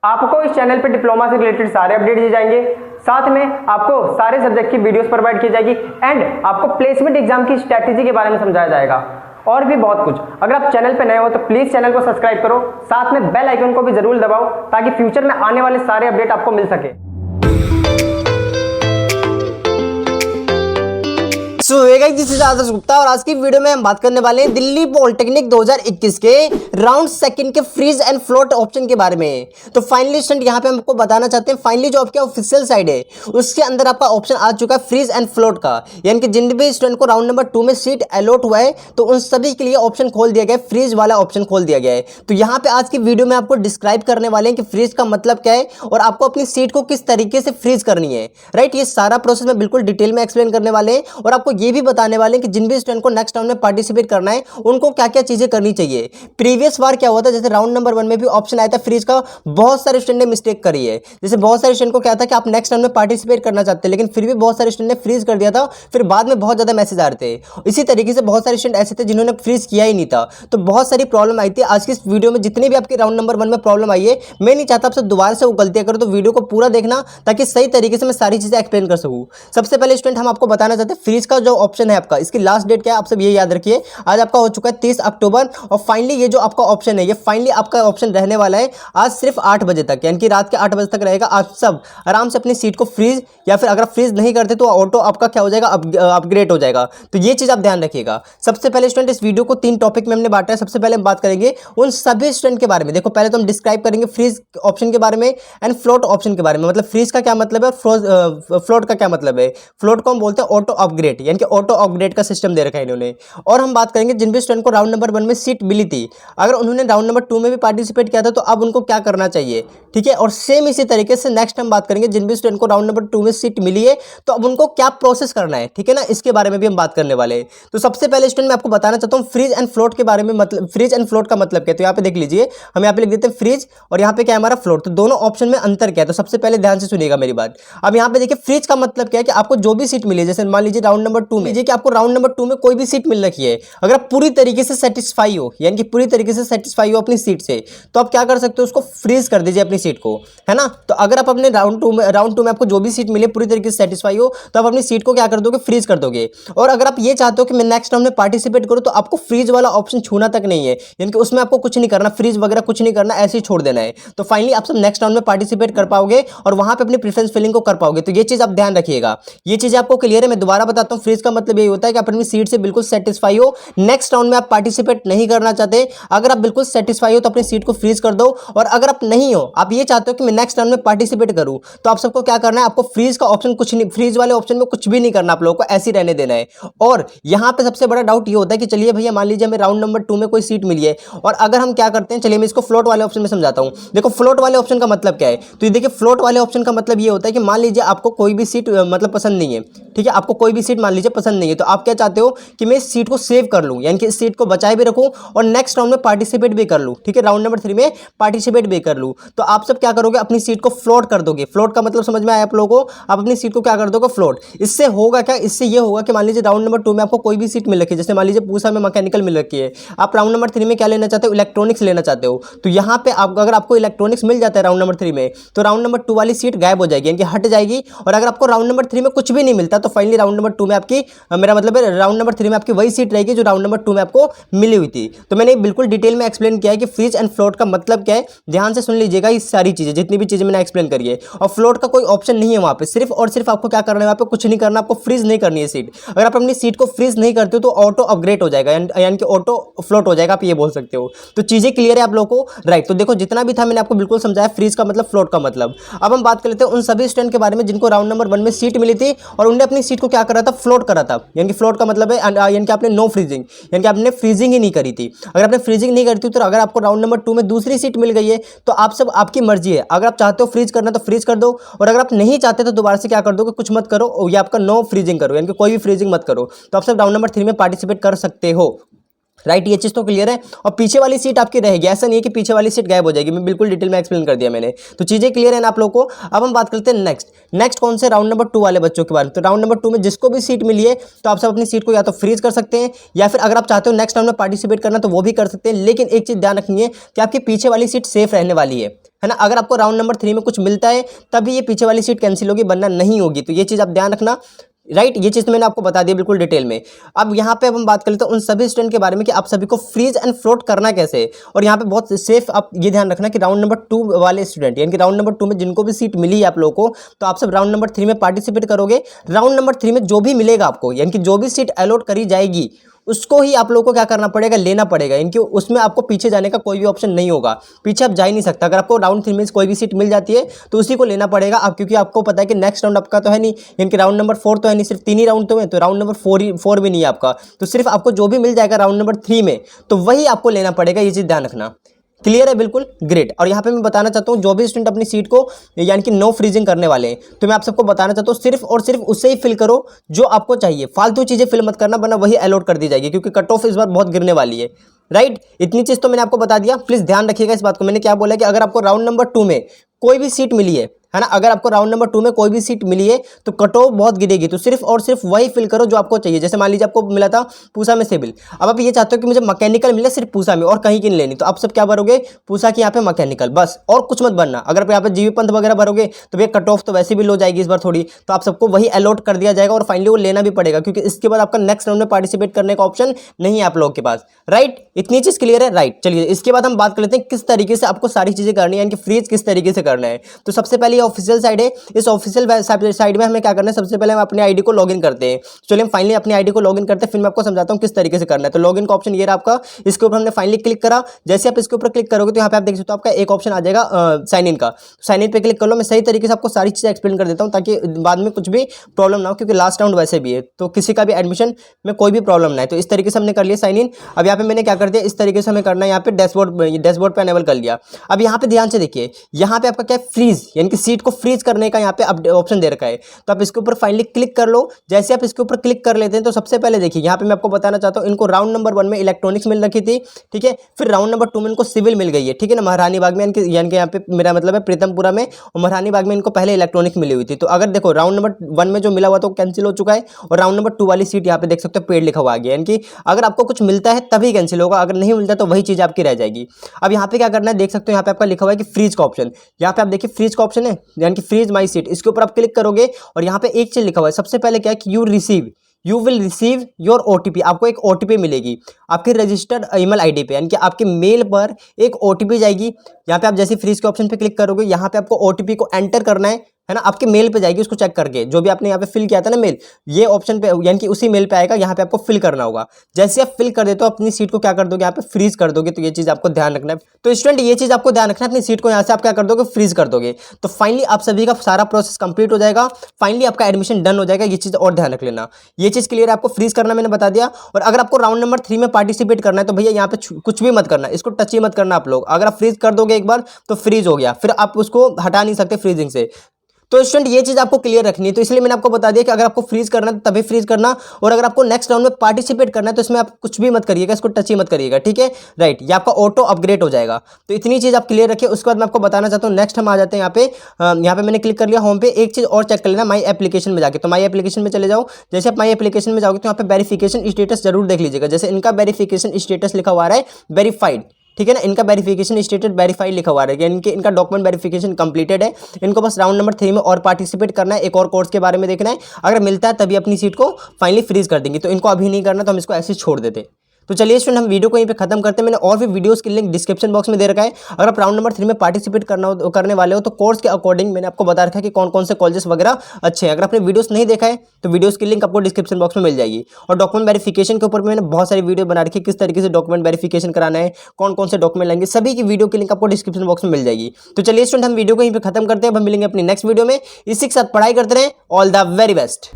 आपको इस चैनल पे डिप्लोमा से रिलेटेड सारे अपडेट दिए जाएंगे, साथ में आपको सारे सब्जेक्ट की वीडियोस प्रोवाइड की जाएगी एंड आपको प्लेसमेंट एग्जाम की स्ट्रैटेजी के बारे में समझाया जाएगा और भी बहुत कुछ। अगर आप चैनल पे नए हो तो प्लीज चैनल को सब्सक्राइब करो, साथ में बेल आइकन को भी जरूर दबाओ ताकि फ्यूचर में आने वाले सारे अपडेट आपको मिल सके। दिस इज आदर्श गुप्ता और आज की वीडियो में हम बात करने वाले हैं दिल्ली पॉलिटेक्निक 2021 के राउंड सेकंड के फ्रीज एंड फ्लोट ऑप्शन के बारे में। तो फाइनली स्टूडेंट यहाँ पे हम आपको बताना चाहते हैं, फाइनली जो आपके ऑफिशियल साइड है उसके अंदर आपका ऑप्शन आ चुका है फ्रीज एंड फ्लोट का, यानी कि जिन भी स्टूडेंट को राउंड नंबर 2 में सीट अलॉट हुआ है तो उन सभी के लिए ऑप्शन खोल दिया गया है, फ्रीज वाला ऑप्शन खोल दिया गया है। तो यहाँ पे आज की वीडियो में आपको डिस्क्राइब करने वाले हैं कि फ्रीज का मतलब क्या है और आपको अपनी सीट को किस तरीके से फ्रीज करनी है। राइट, ये सारा प्रोसेस में बिल्कुल डिटेल में एक्सप्लेन करने वाले हैं और आपको ये भी बताने वाले हैं कि जिन भी स्टूडेंट को नेक्स्ट राउंड में पार्टिसिपेट करना है उनको क्या क्या चीजें करनी चाहिए। प्रीवियस बार क्या हुआ था, जैसे राउंड नंबर 1 में भी ऑप्शन आया था फ्रीज का, बहुत सारे स्टूडेंट ने मिस्टेक करी है। जैसे बहुत सारे स्टूडेंट को क्या था कि आप नेक्स्ट राउंड में पार्टिसिपेट करना चाहते हैं लेकिन फिर भी बहुत सारे स्टूडेंट ने फ्रीज कर दिया था, फिर बाद में बहुत ज्यादा मैसेज आ रहे थे। इसी तरीके से बहुत सारे स्टूडेंट ऐसे थे जिन्होंने फ्रीज किया ही नहीं था, तो बहुत सारी प्रॉब्लम आई थी। आज की इस वीडियो में जितनी भी आपके राउंड नंबर 1 में प्रॉब्लम आई है, मैं नहीं चाहता आपसे दोबारा से वो गलतियां करो, तो वीडियो को पूरा देखना ताकि सही तरीके से मैं सारी चीजें एक्सप्लेन कर सकूं। सबसे पहले स्टूडेंट हम आपको बताना चाहते हैं फ्रीज का जो ऑप्शन है आपका, इसकी लास्ट डेट क्या है आप सब ये याद रखिए, आज आपका हो चुका है 30 अक्टूबर और फाइनली ये जो आपका ऑप्शन है ये फाइनली आपका ऑप्शन रहने वाला है आज सिर्फ 8 बजे तक, यानी कि रात के 8 बजे तक रहेगा। आप सब आराम से अपनी सीट को फ्रीज या फिर अगर फ्रीज नहीं करते तो ऑटो आपका क्या हो जाएगा, अपग्रेड हो जाएगा। तो ये चीज आप ध्यान रखिएगा। सबसे पहले स्टूडेंट इस वीडियो को 3 टॉपिक में हमने बांटा है। सबसे पहले हम बात करेंगे उन सभी स्टूडेंट के बारे में। देखो पहले तो हम डिस्क्राइब करेंगे फ्रीज ऑप्शन के बारे में एंड फ्लोट ऑप्शन के बारे में, मतलब फ्रीज का क्या मतलब है और फ्लोट का क्या मतलब है। फ्लोट को हम बोलते हैं ऑटो अपग्रेड, यानी कि ऑटो अपग्रेड का सिस्टम दे रखा है इन्होंने। और हम बात करेंगे जिन भी स्टूडेंट को राउंड नंबर 1 में सीट मिली थी, अगर उन्होंने राउंड नंबर 2 में भी पार्टिसिपेट किया था तो अब उनको क्या करना चाहिए, ठीक है। और सेम इसी तरीके से नेक्स्ट हम बात करेंगे जिन भी स्टूडेंट को राउंड नंबर 2 में सीट मिली है तो अब उनको क्या प्रोसेस करना है, ठीक है ना, इसके बारे में भी हम बात करने वाले हैं। तो सबसे पहले स्टूडेंट मैं आपको बताना चाहता हूं फ्रीज एंड फ्लोट के बारे में, मतलब फ्रीज एंड फ्लोट का मतलब क्या है। तो यहाँ पे देख लीजिए, हम यहाँ पे लिख देते हैं फ्रीज और यहाँ पे क्या है हमारा फ्लोट, तो दोनों ऑप्शन में अंतर क्या है। तो सबसे पहले ध्यान से सुनिएगा मेरी बात। अब यहाँ पे देखिए फ्रीज का मतलब क्या है कि आपको जो भी सीट मिली है, जैसे मान लीजिए राउंड नंबर 2 में कि आपको राउंड नंबर 2 में कोई भी सीट मिल रखी है, अगर आप पूरी तरीके से सेटिस्फाई हो, यानी कि पूरी तरीके से सेटिस्फाई हो अपनी सीट से, तो आप क्या कर सकते हो, उसको फ्रीज कर दीजिए अपनी सीट को, है ना। तो अगर आप अपने राउंड टू में आपको जो भी सीट मिले पूरी तरीके से सेटिस्फाई हो तो आप अपनी सीट को क्या कर दोगे, फ्रीज कर दोगे। और अगर आप ये चाहते हो कि मैं नेक्स्ट राउंड में पार्टिसिपेट करूं तो आपको फ्रीज वाला ऑप्शन छूना तक नहीं है, यानी कि उसमें आपको कुछ नहीं करना, फ्रीज वगैरह कुछ नहीं करना, ऐसे ही छोड़ देना है। तो फाइनली आप सब नेक्स्ट राउंड में पार्टिसिपेट कर पाओगे और वहां पे अपनी प्रेफरेंस फिलिंग को कर पाओगे। तो ये चीज आप ध्यान रखिएगा, ये चीज आपको क्लियर है। मैं दोबारा बताता हूं, फ्रीज का मतलब ये होता है कि आप अपनी सीट से बिल्कुल सेटिस्फाई हो, नेक्स्ट राउंड में आप पार्टिसिपेट नहीं करना चाहते। अगर आप बिल्कुल सेटिस्फाई हो तो अपनी सीट को फ्रीज कर दो, और अगर आप नहीं हो, आप ये चाहते हो कि मैं नेक्स्ट राउंड में पार्टिसिपेट करूं, तो आप सबको क्या करना है, आपको फ्रीज का ऑप्शन कुछ नहीं, फ्रीज वाले ऑप्शन में कुछ भी नहीं करना, आप लोगों को ऐसे ही रहने देना है। और यहां पे सबसे बड़ा डाउट ये होता है कि चलिए भैया मान लीजिए हमें राउंड नंबर 2 में कोई सीट मिली है और अगर हम क्या करते हैं, चलिए मैं इसको फ्लोट वाले ऑप्शन में समझाता हूं। देखो फ्लोट वाले ऑप्शन का मतलब क्या है, तो ये देखिए फ्लोट वाले ऑप्शन का मतलब ये होता है कि मान लीजिए आपको कोई भी सीट मतलब पसंद नहीं है, ठीक है, आपको कोई भी सीट मान लीजिए पसंद नहीं है, तो आप क्या चाहते हो कि मैं इस सीट को सेव कर लूं, यानी कि इस सीट को बचाए भी रखूं और नेक्स्ट राउंड में पार्टिसिपेट भी कर लूं, ठीक है, राउंड नंबर 3 में पार्टिसिपेट भी कर लूं। तो आप सब क्या करोगे, अपनी सीट को फ्लोट कर दोगे। फ्लोट का मतलब समझ में आया आप लोगों को, आप अपनी सीट को क्या कर दोगे, फ्लोट। इससे होगा क्या, इससे ये होगा कि मान लीजिए राउंड नंबर 2 में आपको कोई भी सीट मिल रखी है, जैसे मान लीजिए पूसा में मैकेनिकल मिल रखी है, आप राउंड नंबर 3 में क्या लेना चाहते हो, इलेक्ट्रॉनिक्स लेना चाहते हो। तो यहाँ पे आप अगर आपको इलेक्ट्रॉनिक्स मिल जाता है राउंड नंबर 3 में, तो राउंड नंबर 2 वाली सीट गायब हो जाएगी, यानी कि हट जाएगी। और अगर आपको राउंड नंबर 3 में कुछ भी नहीं मिलता तो फाइनली राउंड नंबर 2 में आपकी, मेरा मतलब है राउंड नंबर 3 में आपकी वही सीट रहेगी जो राउंड नंबर 2 में आपको मिली हुई थी। तो मैंने बिल्कुल डिटेल में एक्सप्लेन किया है कि फ्रीज एंड फ्लोट का मतलब क्या है, ध्यान से सुन लीजिएगा ये सारी चीजें, जितनी भी चीजें मैंने एक्सप्लेन करी है। और फ्लोट का कोई ऑप्शन नहीं है वहां पे, सिर्फ और सिर्फ आपको क्या करना है, वहां पे कुछ नहीं करना, आपको फ्रीज नहीं करनी है सीट। अगर आप अपनी सीट को फ्रीज नहीं करते हो तो ऑटो अपग्रेड हो जाएगा, यानी कि ऑटो फ्लोट हो जाएगा, आप ये बोल सकते हो। तो चीजें क्लियर है आप लोगों को, राइट। तो देखो जितना भी था मैंने आपको बिल्कुल समझाया फ्रीज का मतलब, फ्लोट का मतलब। अब हम बात कर लेते हैं उन सभी स्टूडेंट के बारे में जिनको राउंड नंबर 1 में सीट मिली थी और उन्होंने अपनी सीट को क्या करा था, फ्लोट करा था। यानी कि फ्लोट का मतलब है यानी कि आपने नो फ्रीजिंग, यानी कि आपने फ्रीजिंग ही नहीं करी थी। अगर आपने फ्रीजिंग नहीं करी थी तो अगर आपको राउंड नंबर 2 में दूसरी सीट मिल गई है तो आप सब, आपकी मर्जी है, अगर आप चाहते हो फ्रीज करना तो फ्रीज कर दो, और अगर आप नहीं चाहते तो दोबारा से क्या कर दो कि कुछ मत करो, या आपका नो फ्रीजिंग करो, यानी कि कोई भी फ्रीजिंग मत करो। तो आप सब राउंड नंबर 3 में पार्टिसिपेट कर सकते हो, राइट। ये चीज तो क्लियर है। और पीछे वाली सीट आपकी रहेगी, ऐसा नहीं है कि पीछे वाली सीट गायब हो जाएगी, मैं बिल्कुल डिटेल में एक्सप्लेन कर दिया मैंने। तो चीजें क्लियर है ना आप लोगों को। अब हम बात करते हैं नेक्स्ट कौन से, राउंड नंबर 2 वाले बच्चों के बारे में। तो राउंड नंबर 2 में जिसको भी सीट मिली है तो आप सब अपनी सीट को या तो फ्रीज कर सकते हैं, या फिर अगर आप चाहते हो नेक्स्ट राउंड में पार्टिसिपेट करना तो वो भी कर सकते हैं। लेकिन एक चीज ध्यान रखनी है कि आपकी पीछे वाली सीट सेफ रहने वाली है, है ना। अगर आपको राउंड नंबर 3 में कुछ मिलता है तभी ये पीछे वाली सीट कैंसिल होगी, वरना नहीं होगी। तो ये चीज़ आप ध्यान रखना, राइट। ये चीज़ तो मैंने आपको बता दी बिल्कुल डिटेल में। अब यहाँ पे अब हम बात कर लेते हैं उन सभी स्टूडेंट के बारे में कि आप सभी को फ्रीज एंड फ्लोट करना कैसे है। और यहाँ पे बहुत सेफ आप ये ध्यान रखना कि राउंड नंबर 2 वाले स्टूडेंट, यानी कि राउंड नंबर 2 में जिनको भी सीट मिली है आप लोगों को, तो आप सब राउंड नंबर 3 में पार्टिसिपेट करोगे। राउंड नंबर 3 में जो भी मिलेगा आपको, यानी कि जो भी सीट अलॉट करी जाएगी उसको ही आप लोगों को क्या करना पड़ेगा, लेना पड़ेगा। इनके उसमें आपको पीछे जाने का कोई भी ऑप्शन नहीं होगा, पीछे आप जा ही नहीं सकता। अगर आपको राउंड 3 में कोई भी सीट मिल जाती है तो उसी को लेना पड़ेगा आप, क्योंकि आपको पता है कि नेक्स्ट राउंड आपका तो है नहीं, यानी कि राउंड नंबर 4 तो है नहीं, सिर्फ 3 ही राउंड तो है, तो राउंड नंबर 4 भी नहीं है आपका। तो सिर्फ आपको जो भी मिल जाएगा राउंड नंबर 3 में तो वही आपको लेना पड़ेगा। ये चीज़ ध्यान रखना। क्लियर है, बिल्कुल ग्रेट। और यहाँ पे मैं बताना चाहता हूँ जो भी स्टूडेंट अपनी सीट को यानी कि नो फ्रीजिंग करने वाले हैं, तो मैं आप सबको बताना चाहता हूँ सिर्फ और सिर्फ उससे ही फिल करो जो आपको चाहिए, फालतू चीज़ें फिल मत करना, वरना वही अलॉट कर दी जाएगी, क्योंकि कट ऑफ इस बार बहुत गिरने वाली है, राइट। इतनी चीज़ तो मैंने आपको बता दिया, प्लीज़ ध्यान रखिएगा इस बात को। मैंने क्या बोला कि अगर आपको राउंड नंबर 2 में कोई भी सीट मिली है ना, अगर आपको राउंड नंबर 2 में कोई भी सीट मिली है तो कट ऑफ बहुत गिरेगी, तो सिर्फ और सिर्फ वही फिल करो जो आपको चाहिए। जैसे मान लीजिए आपको मिला था पूसा में सिविल, अब आप ये चाहते हो कि मुझे मैकेनिकल मिले सिर्फ पूसा में और कहीं की नहीं लेनी, तो आप सब क्या भरोगे, पूसा की यहाँ पे मैकेनिकल, बस और कुछ मत भरना। अगर आप यहाँ पे जीवी पंथ वगैरह भरोगे तो भैया कट ऑफ तो वैसे भी लो जाएगी इस बार थोड़ी, तो आप सबको वही अलॉट कर दिया जाएगा और फाइनली वो लेना भी पड़ेगा, क्योंकि इसके बाद आपका नेक्स्ट राउंड में पार्टिसिपेट करने का ऑप्शन नहीं है आप लोगों के पास, राइट। इतनी चीज़ क्लियर है, राइट। चलिए इसके बाद हम बात कर लेते हैं किस तरीके से आपको सारी चीज़ें करनी है, यानी कि फ्रीज किस तरीके से करना है। तो सबसे पहले ऑफिशियल साइड है, इस ऑफिशियल साइड में हमें क्या करना है, सबसे पहले हम अपनी आईडी को लॉगिन करते हैं। चलिए हम फाइनली अपनी आईडी को लॉगिन करते हैं, फिर मैं आपको समझाता हूं किस तरीके से करना है। तो लॉगिन का ऑप्शन ये रहा आपका, इसके ऊपर हमने फाइनली क्लिक करा। जैसे आप इसके ऊपर क्लिक करोगे तो यहाँ पे आप देख सकते हो आपका एक ऑप्शन आ जाएगा साइन इन का। साइन इन पे क्लिक कर लो। मैं सही तरीके से आपको सारी चीज़ें एक्सप्लेन कर देता हूँ ताकि बाद में कुछ भी प्रॉब्लम ना हो, क्योंकि लास्ट राउंड वैसे भी है तो किसी का भी एडमिशन में कोई भी प्रॉब्लम ना है। तो इस तरीके से हमने कर लिया साइन इन। अब यहाँ पे मैंने क्या कर दिया, इस तरीके से हमें करना है, यहाँ पे डैशबोर्ड पे एनेबल कर लिया। अब यहाँ पे ध्यान से देखिए, यहाँ पे आपका क्या फ्रीज, यानी कि सीट को फ्रीज करने का यहाँ पे ऑप्शन दे रखा है, तो आप इसके ऊपर फाइनली क्लिक कर लो। जैसे आप इसके ऊपर क्लिक कर लेते हैं तो सबसे पहले देखिए यहाँ पे मैं आपको बताना चाहता हूँ, इनको राउंड नंबर 1 में इलेक्ट्रॉनिक्स मिल रखी थी, ठीक है। फिर राउंड नंबर 2 में इनको सिविल मिल गई है, ठीक है ना, महारानी बाग में, यानी कि यहाँ पे मेरा मतलब है प्रीतमपुरा में, और महारानी बाग में इनको पहले इलेक्ट्रॉनिक्स मिली हुई थी। तो अगर देखो राउंड नंबर 1 में जो मिला हुआ तो कैंसिल हो चुका है, और राउंड नंबर 2 वाली सीट यहाँ पे देख सकते हो पेड लिखा हुआ आ गया, यानी कि अगर आपको कुछ मिलता है तभी कैंसिल होगा, अगर नहीं मिलता तो वही चीज़ आपकी रह जाएगी। अब यहाँ पे क्या करना है, देख सकते हो यहाँ पे आपका लिखा हुआ है कि फ्रीज का ऑप्शन, यहाँ पे आप देखिए फ्रीज का ऑप्शन है, यानी कि फ्रीज माई सीट, इसके ऊपर आप क्लिक करोगे और यहाँ पे एक चीज लिखा हुआ है। सबसे पहले क्या है कि you will receive your OTP, आपको एक OTP मिलेगी आपके रजिस्टर्ड ईमेल आईडी पे, यानी कि आपके मेल पर एक OTP जाएगी। यहाँ पे आप जैसे फ्रीज के ऑप्शन पे क्लिक करोगे, यहाँ पे आपको OTP को एंटर करना है ना, आपके मेल पे जाएगी, उसको चेक करके जो भी आपने यहाँ पे फिल किया था ना मेल, ये ऑप्शन पे यानी कि उसी मेल पे आएगा, यहाँ पे आपको फिल करना होगा। जैसे आप फिल कर देते हो अपनी सीट को क्या कर दोगे, यहाँ पे फ्रीज कर दोगे। तो ये चीज़ आपको ध्यान रखना है। तो स्टूडेंट ये चीज़ आपको ध्यान रखना है, अपनी सीट को यहाँ से आप क्या कर दोगे, फ्रीज कर दोगे। तो फाइनली आप सभी का सारा प्रोसेस कंप्लीट हो जाएगा, फाइनली आपका एडमिशन डन हो जाएगा। ये चीज़ और ध्यान रख लेना, ये चीज़ क्लियर है। आपको फ्रीज करना मैंने बता दिया। और अगर आपको राउंड नंबर 3 में पार्टिसिपेट करना है तो भैया यहाँ पे कुछ भी मत करना, इसको टच ही मत करना आप लोग। अगर आप फ्रीज कर दोगे एक बार तो फ्रीज हो गया, फिर आप उसको हटा नहीं सकते फ्रीजिंग से। तो स्टूडेंट ये चीज़ आपको क्लियर रखनी है, तो इसलिए मैंने आपको बता दिया कि अगर आपको फ्रीज करना है तभी फ्रीज करना, और अगर आपको नेक्स्ट राउंड में पार्टिसिपेट करना है तो इसमें आप कुछ भी मत करिएगा, इसको टच ही मत करिएगा, ठीक है, राइट। ये आपका ऑटो अपग्रेड हो जाएगा। तो इतनी चीज़ आप क्लियर रखिए। उसके बाद मैं आपको बताना चाहता हूँ, नेक्स्ट हम आ जाते हैं यहाँ पे मैंने क्लिक कर लिया होम पे। एक चीज़ और चेक कर लेना माई एप्लीकेशन में जाके, तो माई एप्लीकेशन में चले जाओ। जैसे आप माई एप्लीकेशन में जाओगे तो यहाँ पे वेरिफिकेशन स्टेटस जरूर देख लीजिएगा। जैसे इनका वेरिफिकेशन स्टेटस लिखा हुआ है वेरीफाइड, ठीक है ना, इनका वेरिफिकेशन स्टेटस वेरीफाई लिखा हुआ है, यानी कि इनका डॉक्यूमेंट वेरिफिकेशन कंप्लीटेड है। इनको बस राउंड नंबर 3 में और पार्टिसिपेट करना है, एक और कोर्स के बारे में देखना है। अगर मिलता है तभी अपनी सीट को फाइनली फ्रीज कर देंगे, तो इनको अभी नहीं करना, तो हम इसको ऐसे छोड़ देते। तो चलिए स्टूडेंट हम वीडियो को यहीं पे खत्म करते हैं। मैंने और भी वीडियोस की लिंक डिस्क्रिप्शन बॉक्स में दे रखा है। अगर आप राउंड नंबर 3 में पार्टिसिपेट करने वाले हो तो कोर्स के अकॉर्डिंग मैंने आपको बता रखा है कि कौन कौन से कॉलेजेस वगैरह अच्छे हैं। अगर आपने वीडियोस नहीं देखा है तो वीडियोस की लिंक आपको डिस्क्रिप्शन बॉक्स में मिल जाएगी। और डॉक्यूमेंट वेरिफिकेशन के ऊपर मैंने बहुत सारी वीडियो बना रखी है, किस तरीके से डॉक्यूमेंट वेरिफिकेशन कराना है, कौन कौन से डॉक्यूमेंट लेंगे, सभी की वीडियो की लिंक आपको डिस्क्रिप्शन बॉक्स में मिल जाएगी। तो चलिए स्टूडेंट हम वीडियो को यहीं पे खत्म करते हैं। अब हम मिलेंगे अपनी नेक्स्ट वीडियो में। इसी के साथ पढ़ाई करते रहें। All the very best.